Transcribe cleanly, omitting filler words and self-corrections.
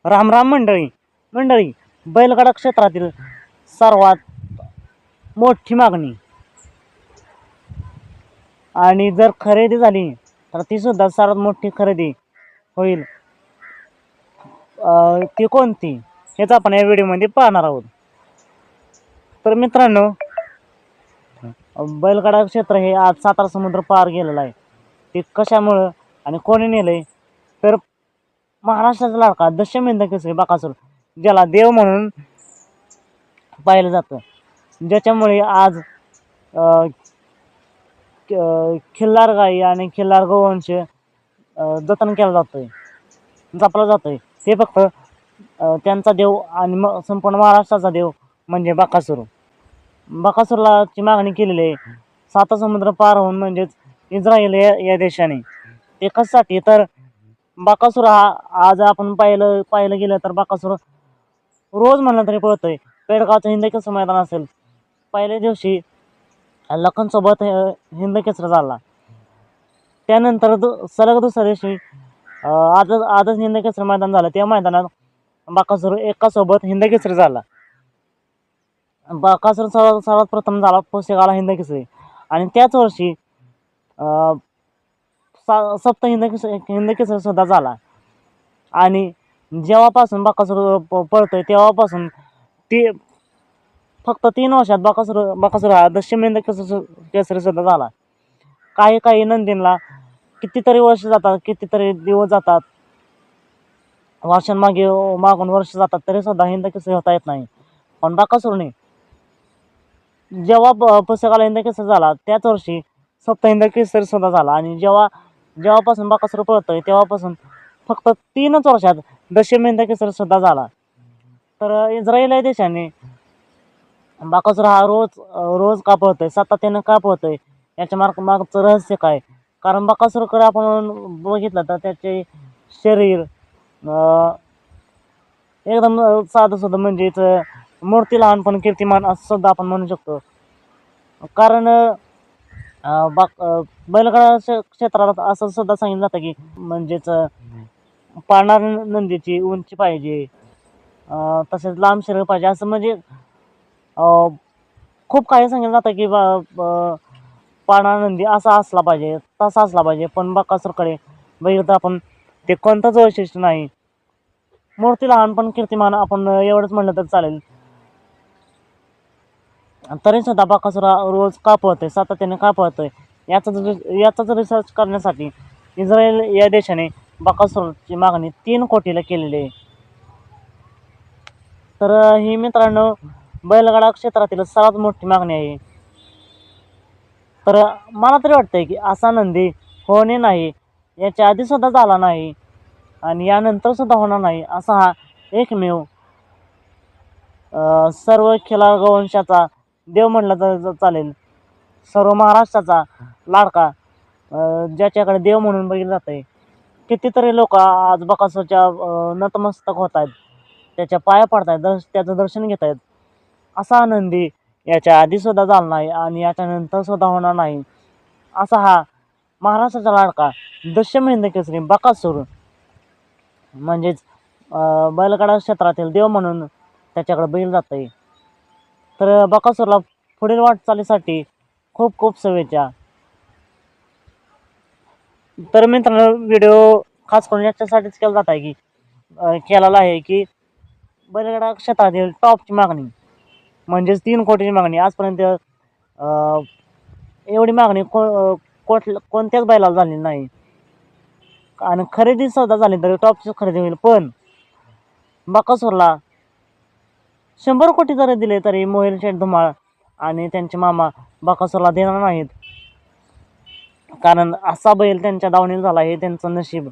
राम राम मंडळी. मंडळी, बैलगाडा क्षेत्रातील सर्वात मोठी मागणी आणि जर खरेदी झाली तर ती सुद्धा सर्वात मोठी खरेदी होईल. ती कोणती हेच आपण या व्हिडिओमध्ये पाहणार आहोत. तर मित्रांनो, बैलगाडा क्षेत्र हे आज सातारा समुद्र पार गेलेलं आहे. ते कशामुळं आणि कोणी नेलंय? तर महाराष्ट्राचा लाडका दशमेंध केसरी बकासूर, ज्याला देव म्हणून पाहिलं जातं, ज्याच्यामुळे आज खिल्लार गाई आणि खिल्लार गोवंश जतन केला जातोय, जपला जातोय. ते फक्त त्यांचा देव आणि संपूर्ण महाराष्ट्राचा देव म्हणजे बकासूर. बकासूरलाची मागणी केलेली आहे साता समुद्र पार होऊन, म्हणजेच इस्रायल या देशाने. ते कशासाठी? तर बकासूर हा आज आपण पाहिलं गेलं तर बकासूर रोज म्हणलं तरी पळतोय. पेडगावचं हिंद केसरी मैदान असेल, पहिल्या दिवशी लखनसोबत हिंद केसरी झाला. त्यानंतर सलग दुसऱ्या दिवशी आजच हिंद केसरी मैदान झालं. त्या मैदानात बकासूर एकासोबत हिंद केसरी झाला. बकासूर सर्वात प्रथम झाला पुसेगावला हिंद केसरी, आणि त्याच वर्षी सप्त हिंद केसरी सुद्धा झाला. आणि जेव्हापासून बकासूर पळतोय तेव्हापासून ती फक्त 3 वर्षात बकासूर हा दशमेंध केसरी सुद्धा झाला. काही नंदींना कितीतरी वर्ष जातात, कितीतरी दिवस जातात, मागून वर्ष जातात, तरी सुद्धा हिंद केसरी होता येत नाही. पण बकासूरने जेव्हा पुस्तकाला हिंद केसरी झाला त्याच वर्षी सप्त हिंद केसरी सुद्धा झाला. आणि जेव्हापासून बकासूर पळतोय तेव्हापासून फक्त 3च वर्षात दशमेंध केसरी सुद्धा झाला. तर इस्रायल या देशाने बकासूर हा रोज का पळतोय, सातत्यानं का पळतोय, याच्या मागचं रहस्य काय? कारण बकासूरकडे आपण बघितलं तर त्याचे शरीर एकदम साधं सुद्धा, म्हणजेच मूर्ती लहान पण कीर्तिमान असं सुद्धा आपण म्हणू शकतो. कारण बैलगाडा क्षेत्रात असं सुद्धा सांगितलं जातं की, म्हणजेच पाळणार नंदीची उंची पाहिजे, तसेच लांब शरीर पाहिजे, असं म्हणजे खूप काही सांगितलं जातं की पाळणार नंदी असा असला पाहिजे, तसा असला पाहिजे. पण बकासूरकडे बघितलं आपण ते कोणतंच वैशिष्ट्य नाही. मूर्ती लहान पण कीर्तिमान, आपण एवढंच म्हणलं तर चालेल. तरी सुद्धा बकासूर रोज का पळतोय, सातत्याने का पळतोय, याचाच रिसर्च करण्यासाठी इस्रायल या देशाने बकासूरची मागणी 3 कोटीला केलेली आहे. तर ही मित्रांनो बैलगाडा क्षेत्रातील सर्वात मोठी मागणी आहे. तर मला तरी वाटतंय की असा नंदी होणे नाही, याच्या आधी सुद्धा झाला नाही आणि यानंतर सुद्धा होणार नाही, असा हा एकमेव सर्व खिलार गोवंशाचा देव म्हणलं तर चालेल, सर्व महाराष्ट्राचा लाडका, ज्याच्याकडे देव म्हणून बघितलं जातंय. कितीतरी लोक आज बकासूरच्या नतमस्तक होत आहेत, त्याच्या पाया पडत आहेत, त्याचं दर्शन घेत आहेत. असा आनंदी याच्या आधी सुद्धा झाला नाही आणि याच्यानंतर सुद्धा होणार नाही, असा हा महाराष्ट्राचा लाडका दशमेंध केसरी बकासूर, म्हणजेच बैलगाडा क्षेत्रातील देव म्हणून त्याच्याकडे बैल जातंय. तर बकासूरला पुढील वाटचालीसाठी खूप खूप शुभेच्छा. तर मित्रांनो, व्हिडिओ खास करून याच्यासाठीच केला जात आहे की केलेला आहे की बैलगाडा क्षेत्रातील टॉपची मागणी, म्हणजेच 3 कोटीची मागणी. आजपर्यंत एवढी मागणी कोणत्याच बैलाला झालेली नाही. आणि खरेदी सुद्धा झाली तरी टॉपची खरेदी होईल. पण बकासूरला 100 कोटी जरी दिले तरी मोहिल शेठ धुमाळ आणि त्यांचे मामा बकासूरला देणार नाहीत. कारण असा बैल त्यांच्या दावणीला झाला, हे त्यांचं नशीब.